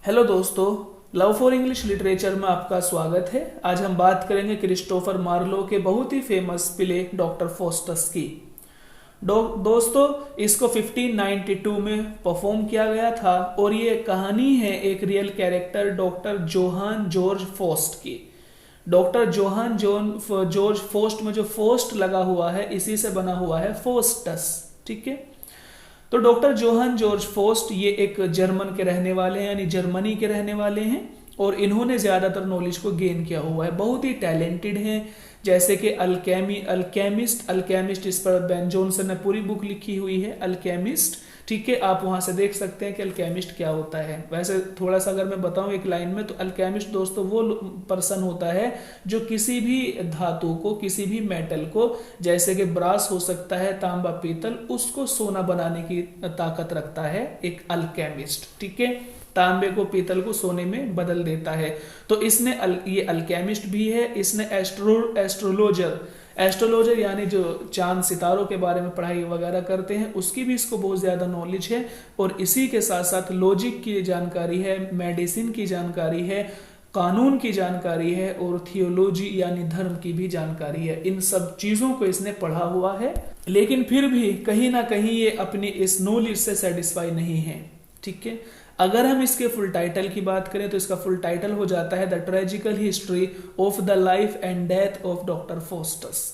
Hello दोस्तों, love for English literature में आपका स्वागत है। आज हम बात करेंगे क्रिस्टोफर मार्लो के बहुत ही फेमस प्ले डॉक्टर फॉस्टस की। दोस्तों, इसको 1592 में परफॉर्म किया गया था और ये कहानी है एक real character doctor Johann George Faust की। डॉक्टर जोहान जॉर्ज फोस्ट में जो फोस्ट लगा हुआ है इसी से बना हुआ है फोस्टस। ठीक है, तो डॉक्टर जोहान जॉर्ज फोस्ट ये एक जर्मन के रहने वाले हैं, यानी जर्मनी के रहने वाले हैं और इन्होंने ज़्यादातर नॉलेज को गेन किया हुआ है। बहुत ही टैलेंटेड हैं, जैसे कि अल्केमिस्ट इस पर बेन जॉनसन ने पूरी बुक लिखी हुई है, अल्केमिस्ट। ठीक है, आप वहां से देख सकते हैं कि अल्केमिस्ट क्या होता है। वैसे थोड़ा सा अगर मैं बताऊं एक लाइन में, तो अल्केमिस्ट दोस्तों वो पर्सन होता है जो किसी भी धातु को, किसी भी मेटल को, जैसे कि ब्रास हो सकता है, तांबा, पीतल, उसको सोना बनाने की ताकत रखता है एक अल्केमिस्ट। ठीक है, तांबे को, पीतल को सोने में बदल देता है। तो इसने ये अल्केमिस्ट भी है। इसने एस्ट्रोलॉजर यानी जो चांद सितारों के बारे में पढ़ाई वगैरह करते हैं उसकी भी इसको बहुत ज़्यादा नॉलेज है। और इसी के साथ साथ लॉजिक की जानकारी है, मेडिसिन की जानकारी है, कानून की जानकारी है और थियोलॉजी यानी धर्म की भी जानकारी है। इन सब चीज़ों को इसने पढ़ा हुआ है, लेकिन फिर भी कहीं ना कहीं ये अपनी इस नॉलेज से सेटिस्फाई नहीं है। ठीक है, अगर हम इसके फुल टाइटल की बात करें तो इसका फुल टाइटल हो जाता है the tragical history of the life and death of doctor Faustus.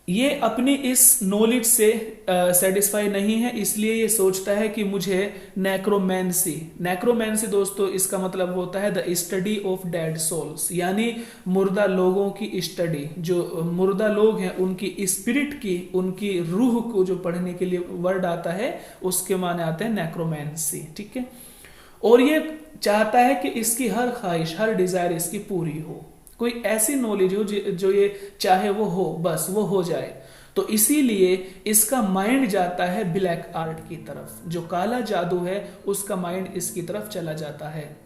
ये अपनी इस नॉलेज से सेटिस्फाई नहीं है, इसलिए ये सोचता है कि मुझे नेक्रोमेंसी दोस्तों इसका मतलब होता है the study of dead souls, यानी मुर्दा लोगों की स्टडी। जो मुर्दा लोग हैं उनकी स्पिरिट की, उनकी रूह को जो पढ़ने के लिए वर्ड आता है उसके माने आते हैं नेक्रोमेंसी। ठीक है, और ये चाहता है कि इसकी हर ख्वाहिश, हर डिजायर इसकी पूरी हो। कोई ऐसी नॉलेज हो जो ये चाहे वो हो, बस वो हो जाए। तो इसीलिए इसका माइंड जाता है ब्लैक आर्ट की तरफ। जो काला जादू है उसका माइंड इसकी तरफ चला जाता है।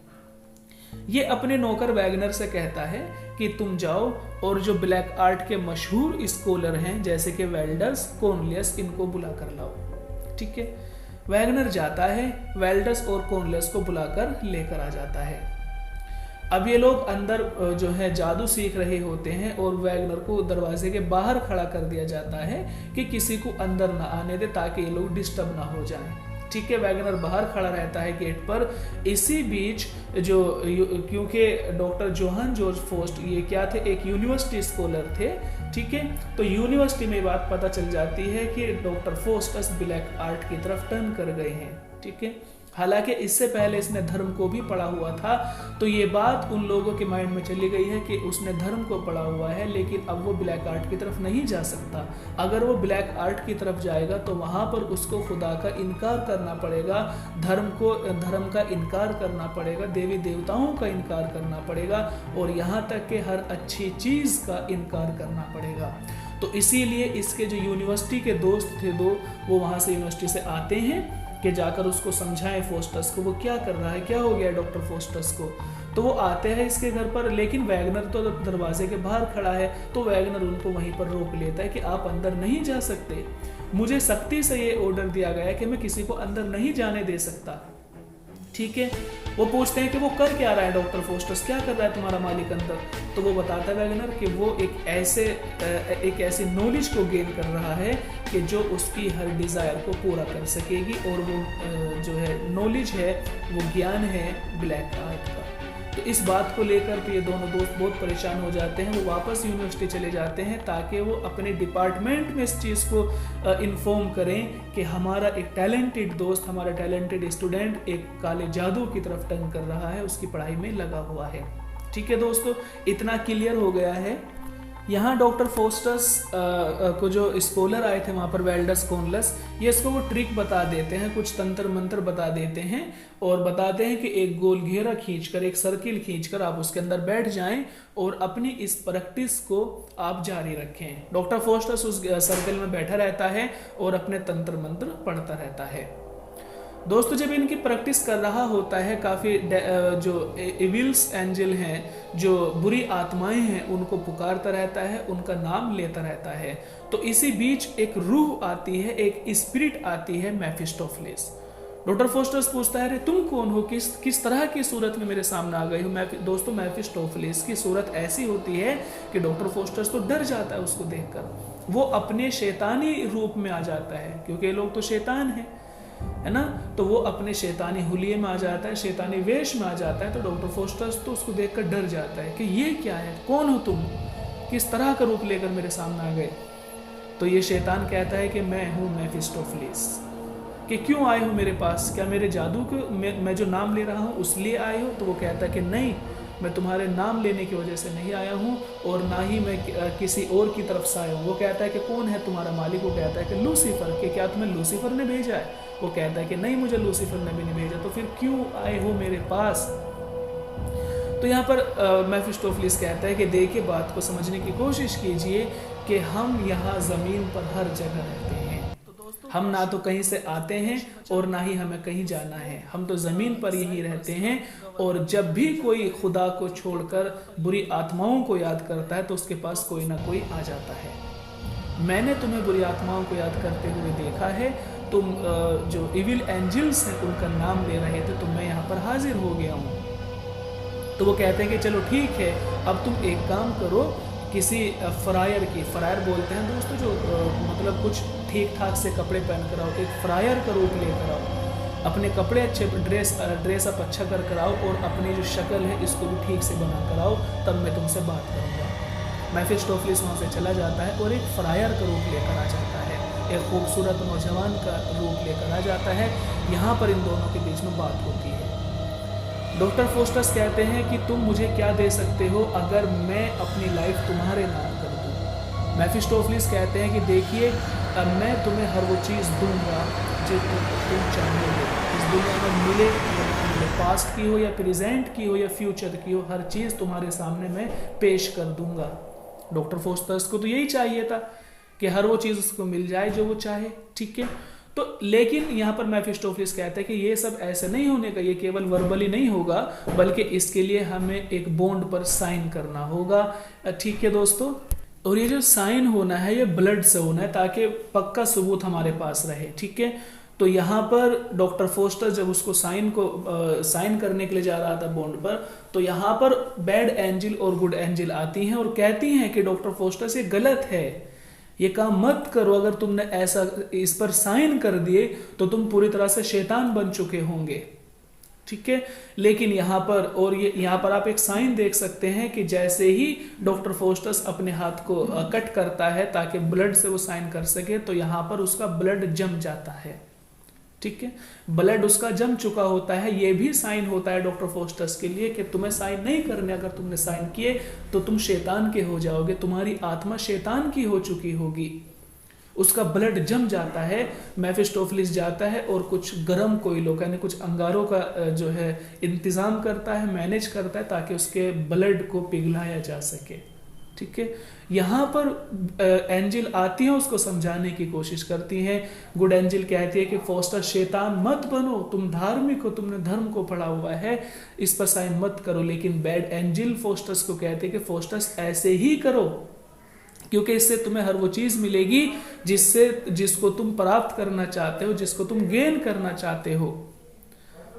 ये अपने नौकर वैगनर से कहता है कि तुम जाओ और जो ब्लैक आर्ट के मशहूर स्कॉलर हैं जैसे कि वेल्डर्स, कॉर्नलियस, इनको बुला कर लाओ। ठीक है, वैगनर जाता है, वेल्डर्स और कॉर्नलियस को बुलाकर लेकर आ जाता है। अब ये लोग अंदर जो है जादू सीख रहे होते हैं और वैगनर को दरवाजे के बाहर खड़ा कर दिया जाता है कि किसी को अंदर ना आने दे ताकि ये लोग डिस्टर्ब ना हो जाएं। ठीक है, वैगनर बाहर खड़ा रहता है गेट पर। इसी बीच जो, क्योंकि डॉक्टर जोहान जॉर्ज फोस्ट ये क्या थे, एक यूनिवर्सिटी स्कॉलर थे। ठीक है, तो यूनिवर्सिटी में बात पता चल जाती है कि डॉक्टर फोस्टस ब्लैक आर्ट की तरफ टर्न कर गए हैं। ठीक है, हालांकि इससे पहले इसने धर्म को भी पढ़ा हुआ था, तो ये बात उन लोगों के माइंड में चली गई है कि उसने धर्म को पढ़ा हुआ है, लेकिन अब वो ब्लैक आर्ट की तरफ नहीं जा सकता। अगर वो ब्लैक आर्ट की तरफ जाएगा तो वहाँ पर उसको खुदा का इनकार करना पड़ेगा, धर्म का इनकार करना पड़ेगा, देवी देवताओं का इनकार करना पड़ेगा और यहाँ तक कि हर अच्छी चीज़ का इनकार करना पड़ेगा। तो इसीलिए इसके जो यूनिवर्सिटी के दोस्त थे दो, वो वहाँ से यूनिवर्सिटी से आते हैं कि जाकर उसको समझाएं फोस्टस को वो क्या कर रहा है, क्या हो गया डॉक्टर फोस्टस को। तो वो आते हैं इसके घर पर, लेकिन वैगनर तो दरवाजे के बाहर खड़ा है। तो वैगनर उनको वहीं पर रोक लेता है कि आप अंदर नहीं जा सकते, मुझे सख्ती से ये ऑर्डर दिया गया है कि मैं किसी को अंदर नहीं जाने दे सकता। ठीक है, वो पूछते हैं कि वो कर क्या रहा है डॉक्टर फोस्टस, क्या कर रहा है तुम्हारा मालिक अंदर। तो वो बताता है वैगनर कि वो एक ऐसी नॉलेज को गेन कर रहा है कि जो उसकी हर डिज़ायर को पूरा कर सकेगी। और वो जो है नॉलेज है, वो ज्ञान है ब्लैक आर्ट का। तो इस बात को लेकर तो ये दोनों दोस्त बहुत परेशान हो जाते हैं। वो वापस यूनिवर्सिटी चले जाते हैं ताकि वो अपने डिपार्टमेंट में इस चीज़ को इन्फॉर्म करें कि हमारा एक टैलेंटेड दोस्त, हमारा टैलेंटेड स्टूडेंट एक काले जादू की तरफ टर्न कर रहा है, उसकी पढ़ाई में लगा हुआ है। ठीक है दोस्तों, इतना क्लियर हो गया है। यहाँ डॉक्टर फोस्टस को जो स्कॉलर आए थे वहाँ पर, वेल्डर्स, कॉर्नलियस, ये इसको वो ट्रिक बता देते हैं, कुछ तंत्र मंत्र बता देते हैं और बताते हैं कि एक गोल घेरा खींचकर, एक सर्किल खींचकर आप उसके अंदर बैठ जाएं और अपनी इस प्रैक्टिस को आप जारी रखें। डॉक्टर फोस्टस उस सर्किल में बैठा रहता है और अपने तंत्र मंत्र पढ़ता रहता है। दोस्तों, जब इनकी प्रैक्टिस कर रहा होता है, काफ़ी जो इविल्स एंजल हैं, जो बुरी आत्माएं हैं, उनको पुकारता रहता है, उनका नाम लेता रहता है। तो इसी बीच एक रूह आती है, एक स्पिरिट आती है, मेफिस्टोफेलिस। डॉक्टर फोस्टस पूछता है, अरे तुम कौन हो, किस तरह की सूरत में मेरे सामने आ गए हो। दोस्तों मेफिस्टोफेलिस की सूरत ऐसी होती है कि डॉक्टर फोस्टस तो डर जाता है उसको देखकर। वो अपने शैतानी रूप में आ जाता है, क्योंकि ये लोग तो शैतान हैं, है ना। तो वो अपने शैतानी हुलिये में आ जाता है, शैतानी वेश में आ जाता है। तो डॉक्टर फोस्टस तो उसको देखकर डर जाता है कि ये क्या है, कौन हो तुम, किस तरह का रूप लेकर मेरे सामने आ गए। तो ये शैतान कहता है कि मैं हूँ मेफिस्टोफेलिस, कि क्यों आए हो मेरे पास, क्या मेरे जादू को मैं जो नाम ले रहा हूँ उस लिए आए हो। तो वो कहता है कि नहीं, मैं तुम्हारे नाम लेने की वजह से नहीं आया हूँ, और ना ही मैं किसी और की तरफ से आया हूँ। वो कहता है कि कौन है तुम्हारा मालिक। वो कहता है कि लूसीफर, कि क्या तुम्हें लूसीफर ने भेजा है। वो कहता है कि नहीं, मुझे लूसीफर ने भी नहीं भेजा। तो फिर क्यों आए हो मेरे पास। तो यहाँ पर मेफिस्टोफेलिस कहता है कि देखिए, बात को समझने की कोशिश कीजिए कि हम यहाँ ज़मीन पर हर जगह रहते हैं। हम ना तो कहीं से आते हैं और ना ही हमें कहीं जाना है, हम तो ज़मीन पर यही रहते हैं। और जब भी कोई खुदा को छोड़कर बुरी आत्माओं को याद करता है तो उसके पास कोई ना कोई आ जाता है। मैंने तुम्हें बुरी आत्माओं को याद करते हुए देखा है। तुम जो इविल एंजल्स हैं उनका नाम ले रहे थे, तो मैं यहाँ पर हाजिर हो गया हूँ। तो वो कहते हैं कि चलो ठीक है, अब तुम एक काम करो, किसी फ्रायर बोलते हैं दोस्तों जो मतलब कुछ ठीक ठाक से कपड़े पहन कर आओ, एक फ्रायर का रूप लेकर आओ, अपने कपड़े अच्छे ड्रेस अप अच्छा कर आओ, और अपनी जो शक्ल है इसको भी ठीक से बना कर आओ, तब मैं तुमसे बात करूँगा। मेफिस्टोफेलिस वहाँ से चला जाता है और एक फ्रायर का रूप लेकर आ जाता है, एक खूबसूरत नौजवान का रूप लेकर आ जाता है। यहाँ पर इन दोनों के बीच में बात होती है। डॉक्टर फोस्टस कहते हैं कि तुम मुझे क्या दे सकते हो अगर मैं अपनी लाइफ तुम्हारे नाम कर दूँ। मेफिस्टोफेलिस कहते हैं कि देखिए, मैं तुम्हें हर वो चीज़ दूंगा जो तुम चाहोगे, इस दुनिया में मिले, पास्ट की हो या प्रेजेंट की हो या फ्यूचर की हो, हर चीज़ तुम्हारे सामने मैं पेश कर दूंगा। डॉक्टर फोस्टस को तो यही चाहिए था कि हर वो चीज़ उसको मिल जाए जो वो चाहे, ठीक है। तो लेकिन यहाँ पर मेफिस्टोफेलिस कहता है कि ये सब ऐसे नहीं होने का, ये केवल वर्बली नहीं होगा, बल्कि इसके लिए हमें एक बॉन्ड पर साइन करना होगा, ठीक है दोस्तों। और ये जो साइन होना है ये ब्लड से होना है, ताकि पक्का सबूत हमारे पास रहे, ठीक है। तो यहाँ पर डॉक्टर फोस्टस जब उसको साइन करने के लिए जा रहा था बॉन्ड पर, तो यहाँ पर बैड एंजल और गुड एंजल आती हैं और कहती हैं कि डॉक्टर फोस्टस ये गलत है, ये काम मत करो, अगर तुमने ऐसा इस पर साइन कर दिए तो तुम पूरी तरह से शैतान बन चुके होंगे, ठीक है। लेकिन यहाँ पर, और ये यहाँ पर आप एक साइन देख सकते हैं कि जैसे ही डॉक्टर फोस्टस अपने हाथ को कट करता है ताकि ब्लड से वो साइन कर सके, तो यहाँ पर उसका ब्लड जम जाता है, ठीक है। ब्लड उसका जम चुका होता है। ये भी साइन होता है डॉक्टर फोस्टस के लिए कि तुम्हें साइन नहीं करने, अगर तुमने साइन किए तो तुम शैतान के हो जाओगे, तुम्हारी आत्मा शैतान की हो चुकी होगी। उसका ब्लड जम जाता है। मेफिस्टोफेलिस जाता है और कुछ गर्म कोयलों का यानी कुछ अंगारों का जो है इंतजाम करता है, मैनेज करता है, ताकि उसके ब्लड को पिघलाया जा सके, ठीक है। यहाँ पर एंजल आती है, उसको समझाने की कोशिश करती हैं। गुड एंजल कहती है कि फोस्टस शैतान मत बनो, तुम धार्मिक हो, तुमने धर्म को पढ़ा हुआ है, इस पर साइन मत करो। लेकिन बैड एंजल फोस्टस को कहते हैं कि फोस्टस ऐसे ही करो, क्योंकि इससे तुम्हें हर वो चीज मिलेगी जिसको तुम प्राप्त करना चाहते हो, जिसको तुम गेन करना चाहते हो।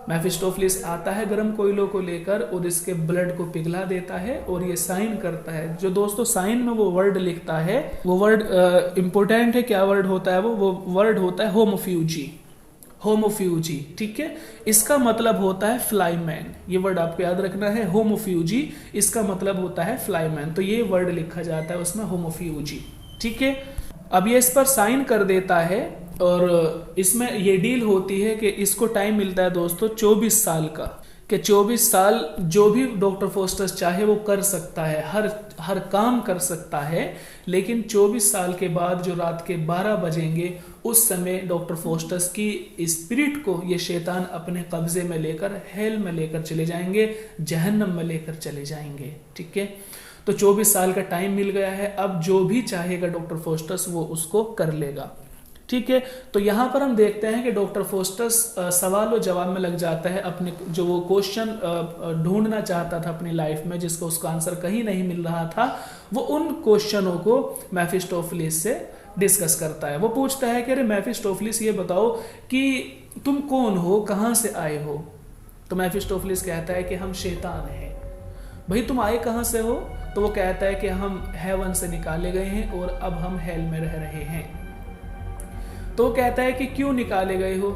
मेफिस्टोफेलिस आता है गर्म कोयलों को लेकर और इसके ब्लड को पिघला देता है और ये साइन करता है। जो दोस्तों साइन में वो वर्ड लिखता है, वो वर्ड इंपोर्टेंट है। क्या वर्ड होता है वो वर्ड होता है होमोफ्यूजी, ठीक है। इसका मतलब होता है फ्लाईमैन। ये वर्ड आपको याद रखना है, होमोफ्यूजी, इसका मतलब होता है फ्लाईमैन। तो ये वर्ड लिखा जाता है उसमें, होमोफ्यूजी, ठीक है। अब ये इस पर साइन कर देता है और इसमें ये डील होती है कि इसको टाइम मिलता है दोस्तों 24 साल का, कि 24 साल जो भी डॉक्टर फोस्टस चाहे वो कर सकता है, हर काम कर सकता है। लेकिन 24 साल के बाद जो रात के 12 बजेंगे उस समय डॉक्टर फोस्टस की स्पिरिट को ये शैतान अपने कब्जे में लेकर हेल में लेकर चले जाएंगे, जहन्नम में लेकर चले जाएंगे, ठीक है। तो 24 साल का टाइम मिल गया है, अब जो भी चाहेगा डॉक्टर फोस्टस वो उसको कर लेगा, ठीक है। तो यहाँ पर हम देखते हैं कि डॉक्टर फोस्टस सवाल और जवाब में लग जाता है। अपने जो वो क्वेश्चन ढूंढना चाहता था अपनी लाइफ में, जिसको उसका आंसर कहीं नहीं मिल रहा था, वो उन क्वेश्चनों को मेफिस्टोफेलिस से डिस्कस करता है। वो पूछता है कि अरे मेफिस्टोफेलिस ये बताओ कि तुम कौन हो, कहाँ से आए हो? तो मेफिस्टोफलिस कहता है कि हम शैतान हैं। भाई तुम आए कहाँ से हो? तो वो कहता है कि हम हेवन से निकाले गए हैं और अब हम हेल में रह रहे हैं। तो वो कहता है कि क्यों निकाले गए हो?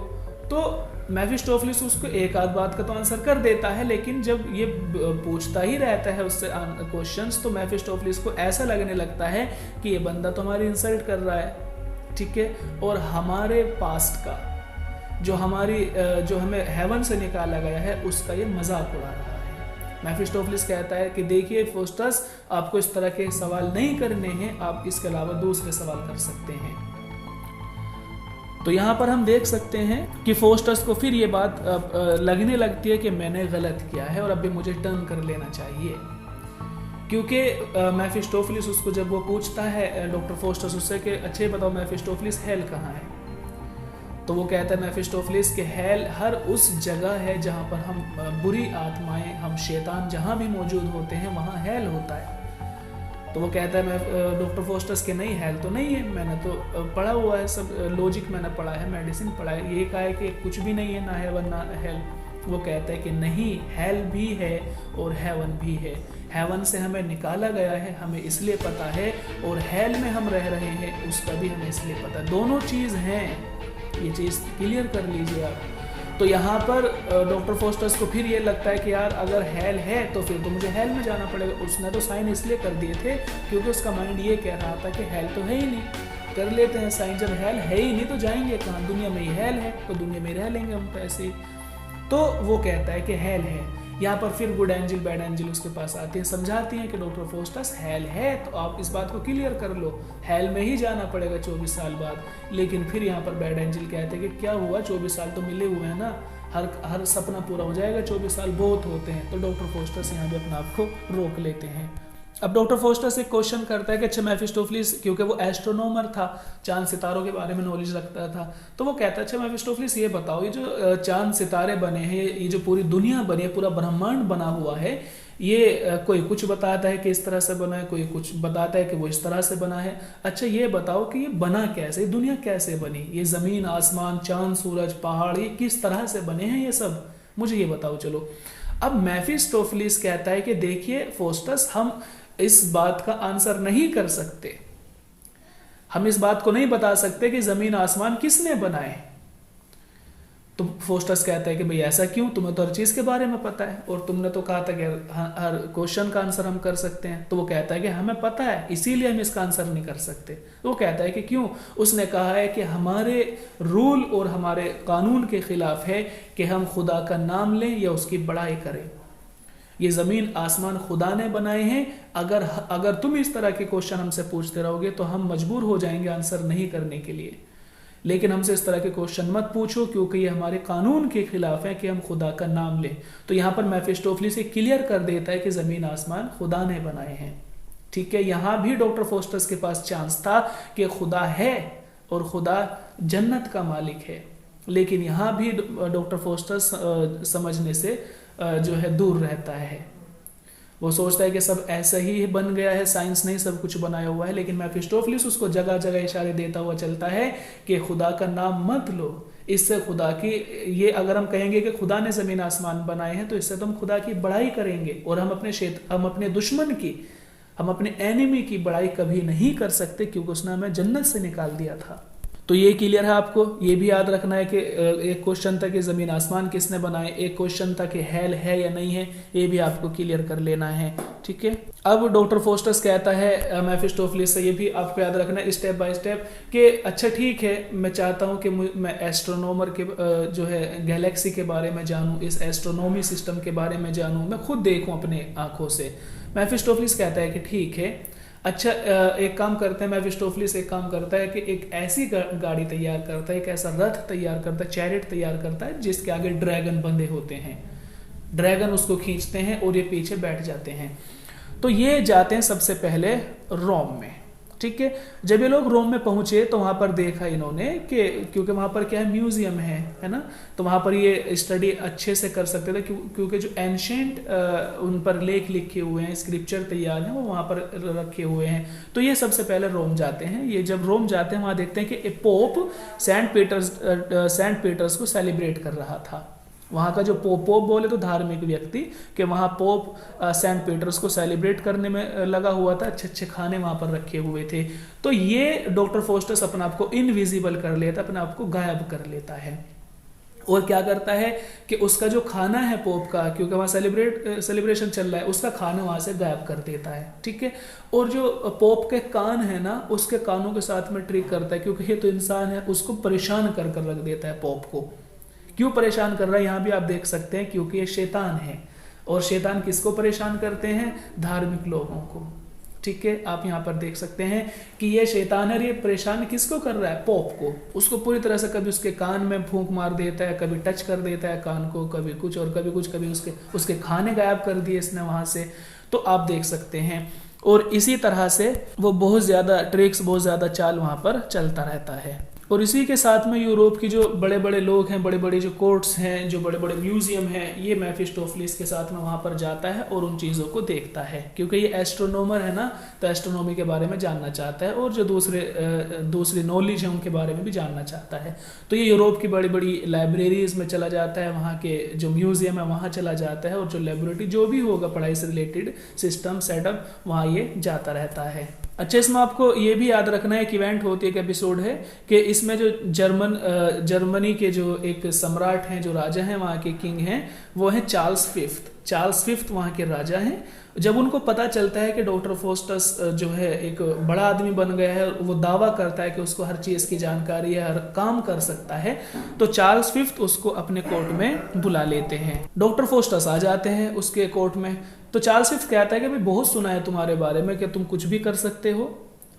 तो मेफिस्टोफलिस उसको एक आध बात का तो आंसर कर देता है, लेकिन जब ये पूछता ही रहता है उससे क्वेश्चंस, तो मेफिस्टोफलिस को ऐसा लगने लगता है कि ये बंदा तो हमारी इंसल्ट कर रहा है, ठीक है, और हमारे पास्ट का जो हमें हेवन से निकाला गया है उसका ये मजाक उड़ा रहा है। मेफिस्टोफलिस कहता है कि देखिए फोस्टस, आपको इस तरह के सवाल नहीं करने हैं, आप इसके अलावा दूसरे सवाल कर सकते हैं। तो यहाँ पर हम देख सकते हैं कि फोस्टस को फिर ये बात लगने लगती है कि मैंने गलत किया है और अभी मुझे टर्न कर लेना चाहिए, क्योंकि मेफिस्टोफलिस उसको जब वो पूछता है डॉक्टर फोस्टस उससे कि अच्छे बताओ मेफिस्टोफलिस हेल कहाँ है, तो वो कहता है मेफिस्टोफलिस कि हेल हर उस जगह है जहाँ पर हम बुरी आत्माएं, हम शैतान जहाँ भी मौजूद होते हैं वहाँ हेल होता है। तो वो कहता है मैं डॉक्टर फोस्टस के नहीं, हेल तो नहीं है, मैंने तो पढ़ा हुआ है, सब लॉजिक मैंने पढ़ा है, मेडिसिन पढ़ा है, ये कहा है कि कुछ भी नहीं है, ना हेवन ना हेल। वो कहता है कि नहीं, हेल भी है और हेवन भी है। हेवन से हमें निकाला गया है, हमें इसलिए पता है, और हेल में हम रह रहे हैं उसका भी हमें इसलिए पता है। दोनों चीज़ हैं, ये चीज़ क्लियर कर लीजिए आप। तो यहाँ पर डॉक्टर फोस्टस को फिर ये लगता है कि यार अगर हेल है तो फिर तो मुझे हेल में जाना पड़ेगा। उसने तो साइन इसलिए कर दिए थे क्योंकि उसका माइंड ये कह रहा था कि हेल तो है ही नहीं, कर लेते हैं साइन, जब हेल है ही नहीं तो जाएंगे कहाँ, दुनिया में ही हेल है तो दुनिया में रह लेंगे हम तो ऐसे ही। तो वो कहता है कि हेल है। यहाँ पर फिर गुड एंजल बैड एंजल उसके पास आती हैं, समझाती हैं कि डॉक्टर फोस्टस हेल है तो आप इस बात को क्लियर कर लो, हेल में ही जाना पड़ेगा 24 साल बाद। लेकिन फिर यहाँ पर बैड एंजल कहते हैं कि क्या हुआ, 24 साल तो मिले हुए हैं ना, हर सपना पूरा हो जाएगा, 24 साल बहुत होते हैं। तो डॉक्टर फोस्टस यहाँ पे अपने आप को रोक लेते हैं। अब डॉक्टर फोस्टस एक क्वेश्चन करता है कि अच्छा मेफिस्टोफलिस, क्योंकि वो एस्ट्रोनॉमर था, चांद सितारों के बारे में नॉलेज रखता था, तो वो कहता है अच्छा मेफिस्टोफलिस ये बताओ, ये जो चांद सितारे बने हैं, ये जो पूरी दुनिया बनी है, पूरा ब्रह्मांड बना हुआ है, ये कोई कुछ बताता है कि इस तरह से बना है, कोई कुछ बताता है कि वो इस तरह से बना है। अच्छा ये बताओ कि ये बना कैसे, दुनिया कैसे बनी, ये जमीन आसमान चांद सूरज पहाड़ ये किस तरह से बने हैं, ये सब मुझे ये बताओ चलो। अब मेफिस्टोफलिस कहता है कि देखिए फोस्टस, हम इस बात का आंसर नहीं कर सकते, हम इस बात को नहीं बता सकते कि जमीन आसमान किसने बनाए। तो फोस्टस कहता है कि भाई ऐसा क्यों, तुम्हें तो हर चीज के बारे में पता है और तुमने तो कहा था कि हर क्वेश्चन का आंसर हम कर सकते हैं। तो वो कहता है कि हमें पता है इसीलिए हम इसका आंसर नहीं कर सकते। तो वो कहता है कि क्यों, उसने कहा है कि हमारे रूल और हमारे कानून के खिलाफ है कि हम खुदा का नाम लें या उसकी बड़ाई करें। ये जमीन आसमान खुदा ने बनाए हैं, अगर तुम इस तरह के क्वेश्चन हमसे पूछते रहोगे तो हम मजबूर हो जाएंगे आंसर नहीं करने के लिए। लेकिन हमसे इस तरह के क्वेश्चन मत पूछो क्योंकि ये हमारे कानून के खिलाफ है कि हम खुदा का नाम लें। तो यहाँ पर मेफिस्टोफलिस से क्लियर कर देता है कि जमीन आसमान खुदा ने बनाए हैं। ठीक है, यहाँ भी डॉक्टर फोस्टस के पास चांस था कि खुदा है और खुदा जन्नत का मालिक है, लेकिन यहाँ भी डॉक्टर फोस्टस समझने से जो है दूर रहता है। वो सोचता है कि सब ऐसा ही बन गया है, साइंस ने सब कुछ बनाया हुआ है। लेकिन मेफिस्टोफलिस उसको जगह जगह इशारे देता हुआ चलता है कि खुदा का नाम मत लो, इससे खुदा की, ये अगर हम कहेंगे कि खुदा ने जमीन आसमान बनाए हैं तो इससे तो हम खुदा की बड़ाई करेंगे और हम अपने दुश्मन की, हम अपने एनिमी की बड़ाई कभी नहीं कर सकते क्योंकि उसने हमें जन्नत से निकाल दिया था। तो ये क्लियर है आपको, ये भी याद रखना है कि एक क्वेश्चन था कि जमीन आसमान किसने बनाए, एक क्वेश्चन था कि हेल है या नहीं है, ये भी आपको क्लियर कर लेना है। ठीक है, अब डॉक्टर फोस्टस कहता है मेफिस्टोफलिस से, ये भी आपको याद रखना है स्टेप बाय स्टेप कि अच्छा ठीक है, मैं चाहता हूँ कि मैं एस्ट्रोनॉमर के जो है गैलेक्सी के बारे में जानूँ, इस एस्ट्रोनॉमी सिस्टम के बारे में जानूँ, मैं खुद देखूँ अपने आंखों से। मेफिस्टोफलिस कहता है कि ठीक है, अच्छा एक काम करते हैं, मेफिस्टोफलिस एक काम करता है कि एक ऐसी गाड़ी तैयार करता है, एक ऐसा रथ तैयार करता है, चैरिट तैयार करता है जिसके आगे ड्रैगन बंधे होते हैं, ड्रैगन उसको खींचते हैं और ये पीछे बैठ जाते हैं। तो ये जाते हैं सबसे पहले रोम में। ठीक है। जब ये लोग रोम में पहुंचे तो वहां पर देखा इन्होंने कि क्योंकि वहां पर क्या है, म्यूजियम है ना, तो वहां पर ये स्टडी अच्छे से कर सकते थे क्योंकि जो एंशिएंट उन पर लेख लिखे हुए हैं, स्क्रिप्चर तैयार हैं, वो वहां पर रखे हुए हैं। तो ये सबसे पहले रोम जाते हैं। ये जब रोम जाते हैं वहां देखते हैं कि पोप सेंट पीटर्स को सेलिब्रेट कर रहा था। वहाँ का जो पोप बोले तो धार्मिक व्यक्ति, कि वहाँ पोप सेंट पीटर्स को सेलिब्रेट करने में लगा हुआ था, अच्छे अच्छे खाने वहाँ पर रखे हुए थे। तो ये डॉक्टर फोस्टस अपने आप को इनविजिबल कर लेता, अपने आप को गायब कर लेता है और क्या करता है कि उसका जो खाना है पोप का, क्योंकि वहाँ सेलिब्रेशन चल रहा है, उसका खाना वहाँ से गायब कर देता है, ठीक है। और जो पोप के कान है ना, उसके कानों के साथ में ट्रिक करता है, क्योंकि ये तो इंसान है, उसको परेशान कर कर रख देता है पोप को। क्यों परेशान कर रहा है, यहाँ भी आप देख सकते हैं, क्योंकि ये शैतान है। और शैतान किसको परेशान करते हैं, धार्मिक लोगों को, ठीक है। आप यहाँ पर देख सकते हैं कि ये शैतान है, ये परेशान किसको कर रहा है, पोप को। उसको पूरी तरह से कभी उसके कान में फूंक मार देता है, कभी टच कर देता है कान को, कभी कुछ और कभी कुछ, कभी उसके खाने गायब कर दिए इसने वहां से। तो आप देख सकते हैं। और इसी तरह से वो बहुत ज्यादा ट्रिक्स, बहुत ज्यादा चाल वहां पर चलता रहता है। और इसी के साथ में यूरोप की जो बड़े बड़े लोग हैं, बड़े बड़े जो कोर्ट्स हैं, जो बड़े बड़े म्यूजियम हैं, ये मेफिस्टोफेलिस के साथ में वहाँ पर जाता है और उन चीज़ों को देखता है, क्योंकि ये एस्ट्रोनॉमर है ना, तो एस्ट्रोनॉमी के बारे में जानना चाहता है और जो दूसरी नॉलेज है उनके बारे में भी जानना चाहता है। तो ये यूरोप की बड़ी बड़ी लाइब्रेरीज में चला जाता है, वहाँ के जो म्यूजियम है वहाँ चला जाता है, और जो लेबोरेटरी जो भी होगा पढ़ाई से रिलेटेड सिस्टम सेटअप, वहाँ ये जाता रहता है। अच्छा, इसमें आपको ये भी याद रखना है, एक इवेंट होती है, एक एपिसोड है कि इसमें जो जर्मनी के जो एक सम्राट हैं, जो राजा हैं, वहाँ के किंग हैं, वो हैं चार्ल्स फिफ्थ वहाँ के राजा हैं। जब उनको पता चलता है कि डॉक्टर फोस्टस जो है एक बड़ा आदमी बन गया है, वो दावा करता है कि उसको हर चीज़ की जानकारी है, हर काम कर सकता है, तो चार्ल्स फिफ्थ उसको अपने कोर्ट में बुला लेते हैं। डॉक्टर फोस्टस आ जाते हैं उसके कोर्ट में। तो चार्ल्स फिफ्थ कहता है कि भाई बहुत सुना है तुम्हारे बारे में कि तुम कुछ भी कर सकते हो।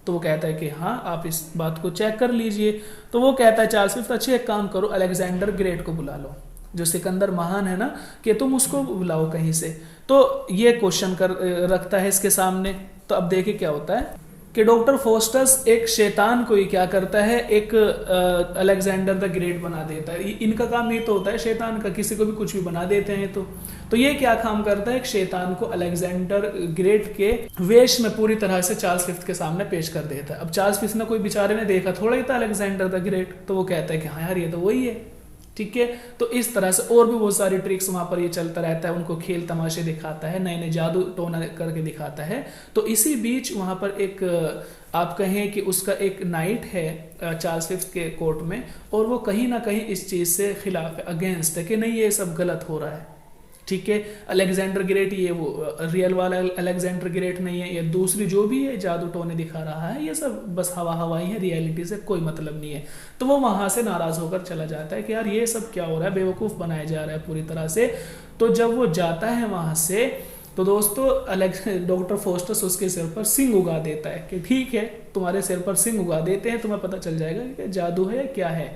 तो वो कहता है कि हाँ, आप इस बात को चेक कर लीजिए। तो वो कहता है चार्ल्स फिफ्थ, अच्छे एक काम करो, अलेक्जेंडर ग्रेट को बुला लो, जो सिकंदर महान है ना, कि तुम उसको बुलाओ कहीं से। तो ये क्वेश्चन रखता है इसके सामने। तो अब देखिए क्या होता है कि डॉक्टर फोस्टस एक शैतान को ही क्या करता है, एक अलेक्जेंडर द ग्रेट बना देता है। इनका काम ये तो होता है शैतान का, किसी को भी कुछ भी बना देते हैं। तो ये क्या काम करता है, एक शैतान को अलेक्जेंडर ग्रेट के वेश में पूरी तरह से चार्ल्स फिफ्थ के सामने पेश कर देता है। अब चार्ल्स फिफ्थ ने कोई बेचारे ने देखा थोड़ा ही था अलेक्जेंडर द ग्रेट, तो वो कहता है कि हाँ यार ये तो वही है, ठीक है। तो इस तरह से और भी बहुत सारी ट्रिक्स वहां पर ये चलता रहता है, उनको खेल तमाशे दिखाता है, नए नए जादू टोना करके दिखाता है। तो इसी बीच वहां पर एक आप कहें कि उसका एक नाइट है चार्ल्स फिफ्थ के कोर्ट में, और वो कहीं ना कहीं इस चीज से खिलाफ है, अगेंस्ट है कि नहीं ये सब गलत हो रहा है, ठीक है। अलेक्जेंडर ग्रेट ये वो रियल वाला अलेक्जेंडर ग्रेट नहीं है, ये दूसरी जो भी है जादू टोने दिखा रहा है, ये सब बस हवाई है, रियलिटी से कोई मतलब नहीं है। तो वो वहां से नाराज होकर चला जाता है कि यार ये सब क्या हो रहा है, बेवकूफ बनाया जा रहा है पूरी तरह से। तो जब वो जाता है वहां से, तो दोस्तों डॉक्टर फोस्टस उसके सिर पर सिंग उगा देता है कि ठीक है, तुम्हारे सिर पर सिंग उगा देते हैं, तुम्हें पता चल जाएगा कि जादू है या क्या है।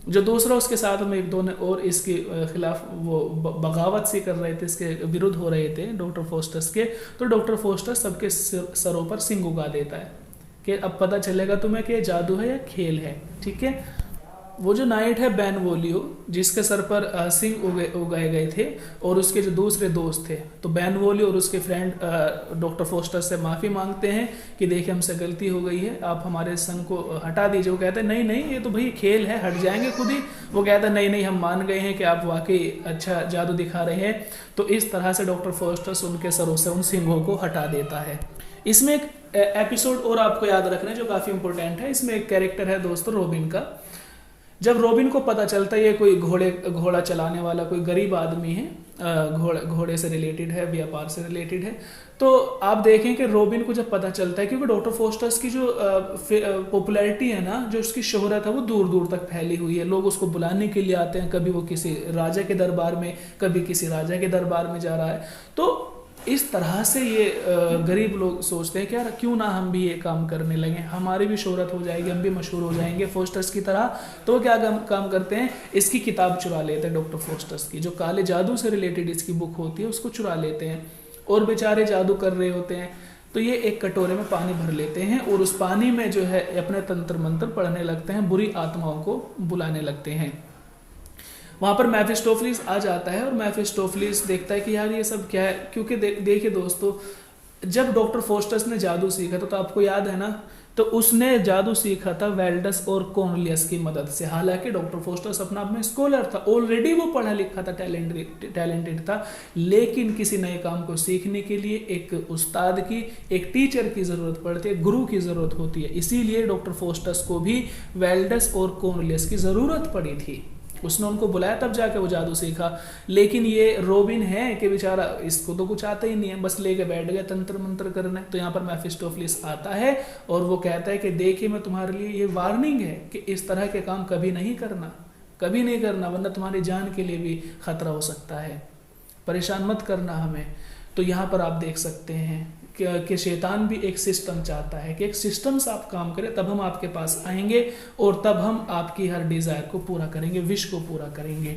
जो दूसरा उसके साथ में एक दो ने और इसके खिलाफ वो बगावत सी कर रहे थे, इसके विरुद्ध हो रहे थे डॉक्टर फोस्टस के। तो डॉक्टर फोस्टस सबके सरों पर सिंग उगा देता है कि अब पता चलेगा तुम्हें कि जादू है या खेल है, ठीक है। वो जो नाइट है बेनवोलियो, जिसके सर पर सिंग उगाए गए थे, और उसके जो दूसरे दोस्त थे, तो बेनवोलियो और उसके फ्रेंड डॉक्टर फोस्टस से माफ़ी मांगते हैं कि देखिए हमसे गलती हो गई है, आप हमारे संग को हटा दीजिए। वो कहते हैं नहीं नहीं, ये तो भाई खेल है, हट जाएंगे खुद ही। वो कहता है नहीं नहीं, हम मान गए हैं कि आप वाकई अच्छा जादू दिखा रहे हैं। तो इस तरह से डॉक्टर फोस्टस उनके सरों से उन सिंगों को हटा देता है। इसमें एक एपिसोड और आपको याद रखना है जो काफ़ी इंपॉर्टेंट है। इसमें एक कैरेक्टर है दोस्तों रोबिन का। जब रोबिन को पता चलता है ये कोई घोड़ा चलाने वाला कोई गरीब आदमी है, घोड़े से रिलेटेड है, व्यापार से रिलेटेड है, तो आप देखें कि रोबिन को जब पता चलता है, क्योंकि डॉक्टर फोस्टस की जो पॉपुलैरिटी है ना, जो उसकी शोहरत है, वो दूर दूर तक फैली हुई है। लोग उसको बुलाने के लिए आते हैं, कभी वो किसी राजा के दरबार में, कभी किसी राजा के दरबार में जा रहा है। तो इस तरह से ये गरीब लोग सोचते हैं कि यार क्यों ना हम भी ये काम करने लगे, हमारी भी शोहरत हो जाएगी, हम भी मशहूर हो जाएंगे फोस्टस की तरह। तो वो क्या काम करते हैं, इसकी किताब चुरा लेते हैं डॉक्टर फोस्टस की, जो काले जादू से रिलेटेड इसकी बुक होती है उसको चुरा लेते हैं, और बेचारे जादू कर रहे होते हैं। तो ये एक कटोरे में पानी भर लेते हैं और उस पानी में जो है अपने तंत्र मंत्र पढ़ने लगते हैं, बुरी आत्माओं को बुलाने लगते हैं। वहां पर मेफिस्टोफेलिस आ जाता है और मेफिस्टोफेलिस देखता है कि यार ये सब क्या है, क्योंकि देखिए दोस्तों, जब डॉक्टर फोस्टस ने जादू सीखा तो आपको याद है ना, तो उसने जादू सीखा था वेल्डस और कॉर्नेलियस की मदद से। हालांकि डॉक्टर फोस्टस अपना आप में स्कॉलर था, ऑलरेडी वो पढ़ा लिखा था, टैलेंटेड था, लेकिन किसी नए काम को सीखने के लिए एक उस्ताद की, एक टीचर की जरूरत पड़ती है, गुरु की जरूरत होती है। इसीलिए डॉक्टर फोस्टस को भी वेल्डस और कॉर्नेलियस की जरूरत पड़ी थी। उसने उनको बुलाया, तब जाके वो जादू सीखा। लेकिन ये रोबिन है कि बेचारा, इसको तो कुछ आता ही नहीं है, बस लेके बैठ गया तंत्र मंत्र करने। तो यहाँ पर मेफिस्टोफेलिस आता है और वो कहता है कि देखिए मैं तुम्हारे लिए ये वार्निंग है कि इस तरह के काम कभी नहीं करना, कभी नहीं करना, वरना तुम्हारी जान के लिए भी खतरा हो सकता है, परेशान मत करना हमें। तो यहाँ पर आप देख सकते हैं कि शैतान भी एक सिस्टम चाहता है कि एक सिस्टम से आप काम करें, तब हम आपके पास आएंगे और तब हम आपकी हर डिजायर को पूरा करेंगे, विश को पूरा करेंगे।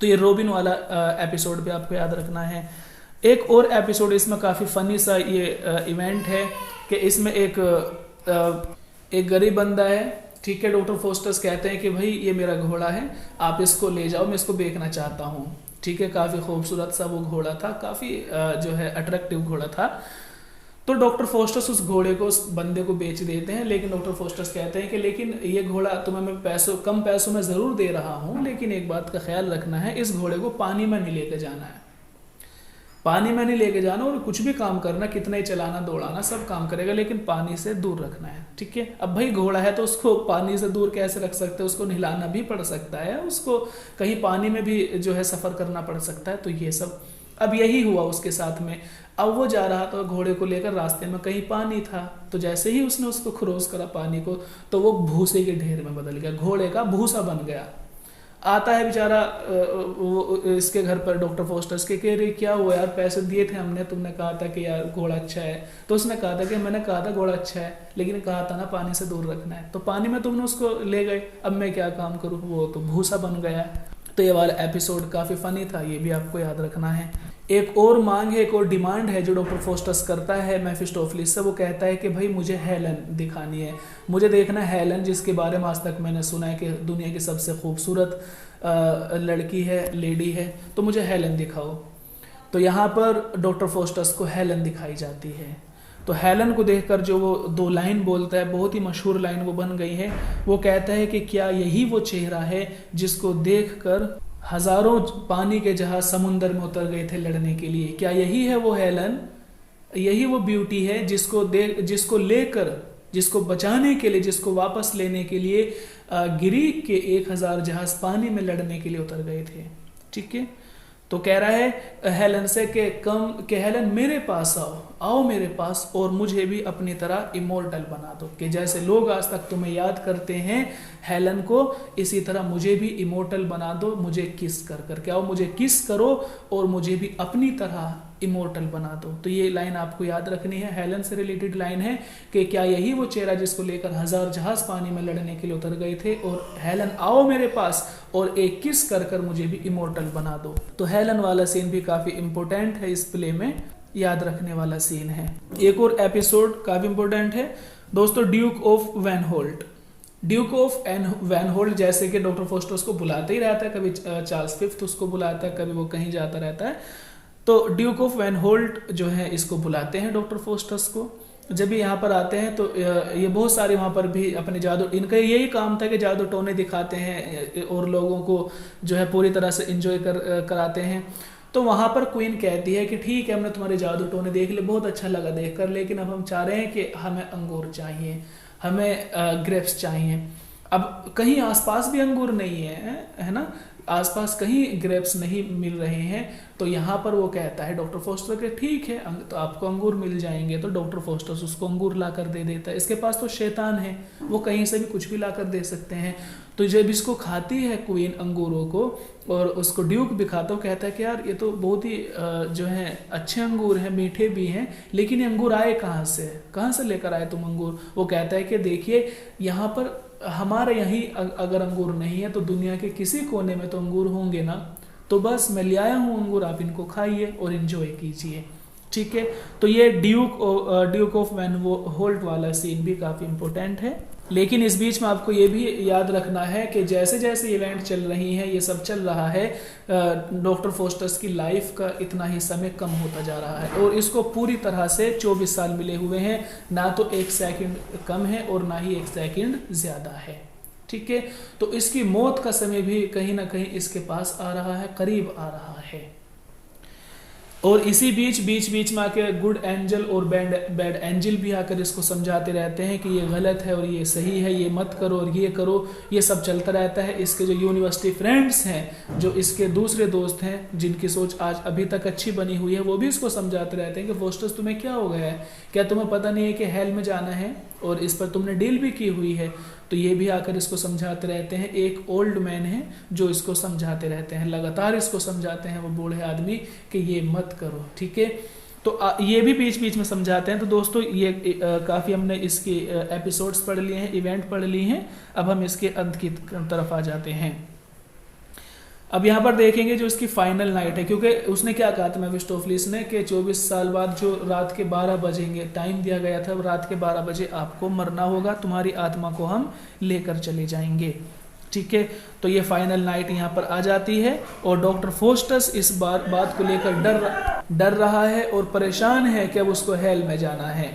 तो ये रोबिन वाला एपिसोड भी आपको याद रखना है। एक और एपिसोड इसमें काफ़ी फनी सा ये इवेंट है कि इसमें एक गरीब बंदा है, ठीक है। डॉक्टर फोस्टस कहते हैं कि भाई ये मेरा घोड़ा है, आप इसको ले जाओ, मैं इसको बेचना चाहता हूँ, ठीक है। काफ़ी खूबसूरत सा वो घोड़ा था, काफ़ी जो है अट्रैक्टिव घोड़ा था। तो डॉक्टर फोस्टस उस घोड़े को, उस बंदे को बेच देते हैं। लेकिन डॉक्टर फोस्टस कहते हैं कि लेकिन ये घोड़ा तुम्हें मैं कम पैसों में ज़रूर दे रहा हूँ, लेकिन एक बात का ख्याल रखना है, इस घोड़े को पानी में नहीं लेके जाना है, पानी में नहीं लेके जाना, और कुछ भी काम करना, कितना ही चलाना दौड़ाना सब काम करेगा, लेकिन पानी से दूर रखना है, ठीक है। अब भाई घोड़ा है तो उसको पानी से दूर कैसे रख सकते हैं, उसको नहलाना भी पड़ सकता है, उसको कहीं पानी में भी जो है सफ़र करना पड़ सकता है। तो ये सब अब यही हुआ उसके साथ में। अब वो जा रहा था घोड़े को लेकर, रास्ते में कहीं पानी था, तो जैसे ही उसने उसको क्रॉस करा पानी को, तो वो भूसे के ढेर में बदल गया, घोड़े का भूसा बन गया। आता है बेचारा वो इसके घर पर डॉक्टर फोस्टस के, कह रही क्या हुआ यार, पैसे दिए थे हमने, तुमने कहा था कि यार घोड़ा अच्छा है। तो उसने कहा था कि मैंने कहा था घोड़ा अच्छा है, लेकिन कहा था ना पानी से दूर रखना है, तो पानी में तुमने उसको ले गए, अब मैं क्या काम करूँ, वो तो भूसा बन गया। तो ये वाला एपिसोड काफ़ी फनी था, ये भी आपको याद रखना है। एक और मांग है, एक और डिमांड है जो डॉक्टर फोस्टस करता है मेफिस्टोफेलिस से। वो कहता है कि भाई मुझे हेलन दिखानी है, मुझे देखना है हेलन, जिसके बारे में आज तक मैंने सुना है कि दुनिया की सबसे खूबसूरत लड़की है, लेडी है, तो मुझे हेलन दिखाओ। तो यहाँ पर डॉक्टर फोस्टस को हेलन दिखाई जाती है। तो हेलन को देखकर जो वो 2 लाइन बोलता है, बहुत ही मशहूर लाइन वो बन गई है। वो कहता है कि क्या यही वो चेहरा है जिसको देखकर हजारों पानी के जहाज समुंदर में उतर गए थे लड़ने के लिए, क्या यही है वो हेलन, यही वो ब्यूटी है जिसको लेकर, जिसको बचाने के लिए, जिसको वापस लेने के लिए ग्रीक के 1000 जहाज पानी में लड़ने के लिए उतर गए थे, ठीक है। तो कह रहा है हेलन से कि हेलन मेरे पास आओ मेरे पास, और मुझे भी अपनी तरह इमोर्टल बना दो, कि जैसे लोग आज तक तुम्हें याद करते हैं हेलन को, इसी तरह मुझे भी इमोर्टल बना दो, मुझे किस कर आओ, मुझे किस करो और मुझे भी अपनी तरह इमोर्टल बना दो। तो ये लाइन आपको याद रखनी है, हेलन से रिलेटेड लाइन है कि क्या यही वो चेहरा जिसको लेकर 1000 जहाज पानी में लड़ने के लिए उतर गए थे, और हेलन आओ मेरे पास और एक किस कर मुझे भी इमोर्टल बना दो। तो हेलन वाला सीन भी काफी इंपॉर्टेंट है, इस प्ले में याद रखने वाला सीन है। एक और एपिसोड काफी इंपॉर्टेंट है दोस्तों, ड्यूक ऑफ वैनहोल्ट। ड्यूक ऑफ वैनहोल्ट जैसे कि डॉक्टर फोस्टस को बुलाते ही रहता है, कभी चार्ल्स फिफ्थ उसको बुलाता है, कभी वो कहीं जाता रहता है, तो ड्यूक ऑफ वैनहोल्ट जो है इसको बुलाते हैं डॉक्टर फोस्टस को। जब भी यहाँ पर आते हैं तो ये बहुत सारे वहाँ पर भी अपने जादू, इनका यही काम था कि जादू टोने दिखाते हैं और लोगों को जो है पूरी तरह से एंजॉय कराते हैं। तो वहाँ पर क्वीन कहती है कि ठीक है, हमने तुम्हारे जादू टोने देख लिए, बहुत अच्छा लगा देखकर, लेकिन अब हम चाह रहे हैं कि हमें अंगूर चाहिए, हमें ग्रेप्स चाहिए। अब कहीं आसपास भी अंगूर नहीं है ना, आसपास कहीं ग्रेप्स नहीं मिल रहे हैं। तो यहाँ पर वो कहता है डॉक्टर फोस्टर के ठीक है तो आपको अंगूर मिल जाएंगे। तो डॉक्टर फोस्टस उसको अंगूर ला कर दे देता है। इसके पास तो शैतान है, वो कहीं से भी कुछ भी ला कर दे सकते हैं। तो जब इसको खाती है क्वीन अंगूरों को और उसको ड्यूक भी खाता, कहता है कि यार ये तो बहुत ही जो है अच्छे अंगूर हैं, मीठे भी हैं, लेकिन ये अंगूर आए कहाँ से लेकर आए तुम अंगूर। वो कहता है कि देखिए यहाँ पर हमारे यहीं अगर अंगूर नहीं है तो दुनिया के किसी कोने में तो अंगूर होंगे ना, तो बस मैं ले आया हूँ अंगूर, आप इनको खाइए और एंजॉय कीजिए, ठीक है। तो ये ड्यूक ऑफ वैन होल्ट वाला सीन भी काफ़ी इंपॉर्टेंट है। लेकिन इस बीच में आपको ये भी याद रखना है कि जैसे जैसे इवेंट चल रही हैं, ये सब चल रहा है, डॉक्टर फोस्टस की लाइफ का इतना ही समय कम होता जा रहा है और इसको पूरी तरह से 24 साल मिले हुए हैं, ना तो 1 सेकंड कम है और ना ही 1 सेकंड ज़्यादा है। ठीक है, तो इसकी मौत का समय भी कहीं ना कहीं इसके पास आ रहा है, करीब आ रहा है। और इसी बीच में आके गुड एंजल और बैड एंजल भी आकर इसको समझाते रहते हैं कि ये गलत है और ये सही है, ये मत करो और ये करो, ये सब चलता रहता है। इसके जो यूनिवर्सिटी फ्रेंड्स हैं, जो इसके दूसरे दोस्त हैं जिनकी सोच आज अभी तक अच्छी बनी हुई है, वो भी इसको समझाते रहते हैं कि फोस्टस तुम्हें क्या हो गया है, क्या तुम्हें पता नहीं है कि हेल में जाना है और इस पर तुमने डील भी की हुई है। तो ये भी आकर इसको समझाते रहते हैं। एक ओल्ड मैन है जो इसको समझाते रहते हैं, लगातार इसको समझाते हैं वो बूढ़े आदमी कि ये मत करो। ठीक है, तो ये भी बीच में समझाते हैं। तो दोस्तों ये काफ़ी हमने इसके एपिसोड्स पढ़ लिए हैं, इवेंट पढ़ लिए हैं। अब हम इसके अंत की तरफ आ जाते हैं। अब यहाँ पर देखेंगे जो इसकी फाइनल नाइट है, क्योंकि उसने क्या कहा था मेफिस्टोफेलिस ने कि 24 साल बाद जो रात के 12 बजेंगे, टाइम दिया गया था, रात के 12 बजे आपको मरना होगा, तुम्हारी आत्मा को हम लेकर चले जाएंगे। ठीक है, तो ये फाइनल नाइट यहाँ पर आ जाती है और डॉक्टर फोस्टस इस बात को लेकर डर रहा है और परेशान है कि अब उसको हेल में जाना है।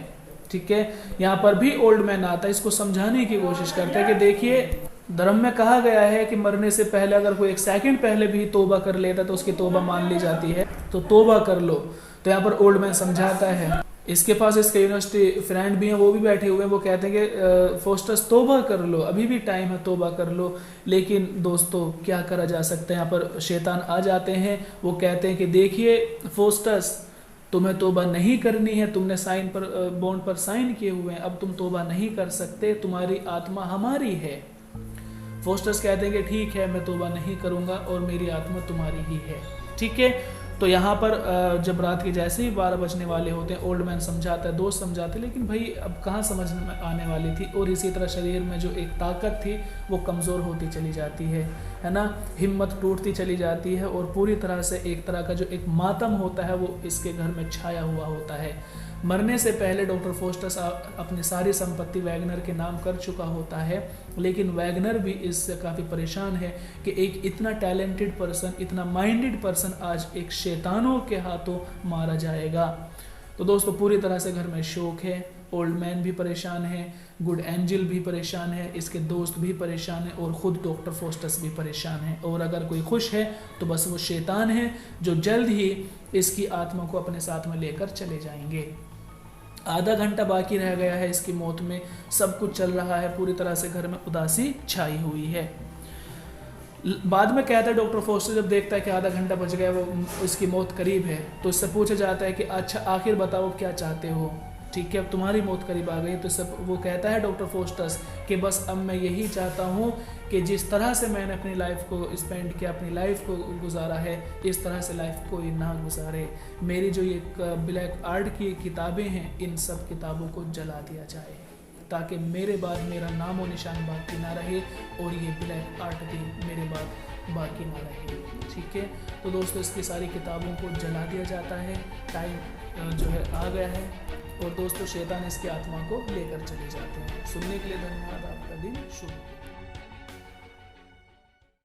ठीक है, यहाँ पर भी ओल्ड मैन आता है, इसको समझाने की कोशिश करता है कि देखिए धर्म में कहा गया है कि मरने से पहले अगर कोई 1 सेकंड पहले भी तौबा कर लेता तो उसकी तौबा मान ली जाती है, तो तौबा कर लो। तो यहाँ पर ओल्ड मैन समझाता है। इसके पास इसके यूनिवर्सिटी फ्रेंड भी हैं, वो भी बैठे हुए हैं, वो कहते हैं कि फोस्टस तौबा कर लो, अभी भी टाइम है, तौबा कर लो। लेकिन दोस्तों क्या करा जा सकता है, यहाँ पर शैतान आ जाते हैं। वो कहते हैं कि देखिए फोस्टस, तुम्हें तौबा नहीं करनी है, तुमने साइन पर बॉन्ड पर साइन किए हुए हैं, अब तुम तौबा नहीं कर सकते, तुम्हारी आत्मा हमारी है। फोस्टस कहते हैं कि ठीक है, मैं तौबा नहीं करूंगा और मेरी आत्मा तुम्हारी ही है। ठीक है, तो यहाँ पर जब रात के जैसे ही 12 बजने वाले होते हैं, ओल्ड मैन समझाता है, दोस्त समझाते, लेकिन भाई अब कहाँ समझ में आने वाली थी। और इसी तरह शरीर में जो एक ताकत थी वो कमज़ोर होती चली जाती है ना, हिम्मत टूटती चली जाती है और पूरी तरह से एक तरह का जो एक मातम होता है वो इसके घर में छाया हुआ होता है। मरने से पहले डॉक्टर फोस्टस अपनी सारी संपत्ति वैगनर के नाम कर चुका होता है, लेकिन वैगनर भी इससे काफ़ी परेशान है कि एक इतना टैलेंटेड पर्सन, इतना माइंडेड पर्सन आज एक शैतानों के हाथों मारा जाएगा। तो दोस्तों पूरी तरह से घर में शोक है, ओल्ड मैन भी परेशान है, गुड एंजल भी परेशान है, इसके दोस्त भी परेशान है और ख़ुद डॉक्टर फोस्टस भी परेशान है। और अगर कोई खुश है तो बस वो शैतान है जो जल्द ही इसकी आत्मा को अपने साथ में लेकर चले जाएंगे। आधा घंटा बाकी रह गया है इसकी मौत में, सब कुछ चल रहा है, पूरी तरह से घर में उदासी छाई हुई है। बाद में कहता है डॉक्टर फोस्टर, जब देखता है कि आधा घंटा बच गया, वो इसकी मौत करीब है, तो इससे पूछा जाता है कि अच्छा आखिर बताओ क्या चाहते हो। ठीक है, अब तुम्हारी मौत करीब आ गई। तो सब वो कहता है डॉक्टर फोस्टस कि बस अब मैं यही चाहता हूँ कि जिस तरह से मैंने अपनी लाइफ को स्पेंड किया, अपनी लाइफ को गुजारा है, इस तरह से लाइफ कोई ना गुजारे। मेरी जो ये ब्लैक आर्ट की किताबें हैं, इन सब किताबों को जला दिया जाए ताकि मेरे बाद मेरा नामो निशान बाकी ना रहे और ये ब्लैक आर्ट भी मेरे बाद बाकी ना रहे। ठीक है, तो दोस्तों इसकी सारी किताबों को जला दिया जाता है, टाइम जो है आ गया है और दोस्तों शैतान इसकी आत्मा को लेकर चले जाते हैं। सुनने के लिए धन्यवाद, आपका दिन शुभ।